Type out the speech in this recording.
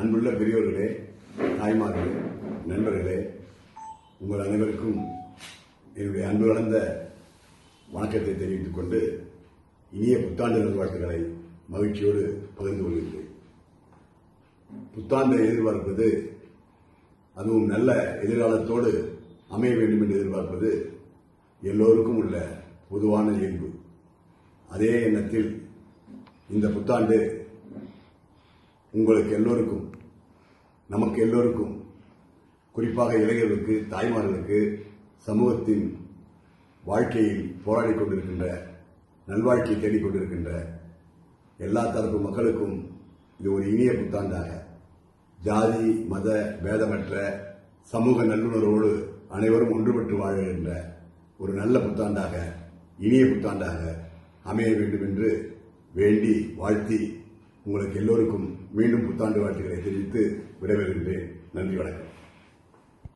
அன்புள்ள பெரியோர்களே, தாய்மார்களே, நண்பர்களே, உங்கள் அனைவருக்கும் என்னுடைய அன்பு கலந்த வணக்கத்தை தெரிவித்துக் கொண்டு இனிய புத்தாண்டு நல்வாழ்த்துக்களை மகிழ்ச்சியோடு பகிர்ந்து கொள்கின்றேன். புத்தாண்டை எதிர்பார்ப்பது, அதுவும் நல்ல எதிர்காலத்தோடு அமைய வேண்டும் என்று எதிர்பார்ப்பது எல்லோருக்கும் உள்ள பொதுவான இயல்பு. அதே எண்ணத்தில் இந்த புத்தாண்டு உங்களுக்கு எல்லோருக்கும், நமக்கு எல்லோருக்கும், குறிப்பாக இளைஞர்களுக்கு, தாய்மார்களுக்கு, சமூகத்தின் வாழ்க்கையில் போராடி கொண்டிருக்கின்ற, நல்வாழ்க்கையை தேடிக்கொண்டிருக்கின்ற எல்லா தரப்பு மக்களுக்கும் இது ஒரு இனிய புத்தாண்டாக, ஜாதி மத பேதமற்ற சமூக நல்லுணர்வோடு அனைவரும் ஒன்றுபட்டு வாழ்கின்ற ஒரு நல்ல புத்தாண்டாக, இனிய புத்தாண்டாக அமைய வேண்டும் என்று வேண்டி வாழ்த்தி உங்களுக்கு எல்லோருக்கும் மீண்டும் புத்தாண்டு வாழ்த்துக்களை தெரிவித்து விடைபெறுகின்றேன். நன்றி, வணக்கம்.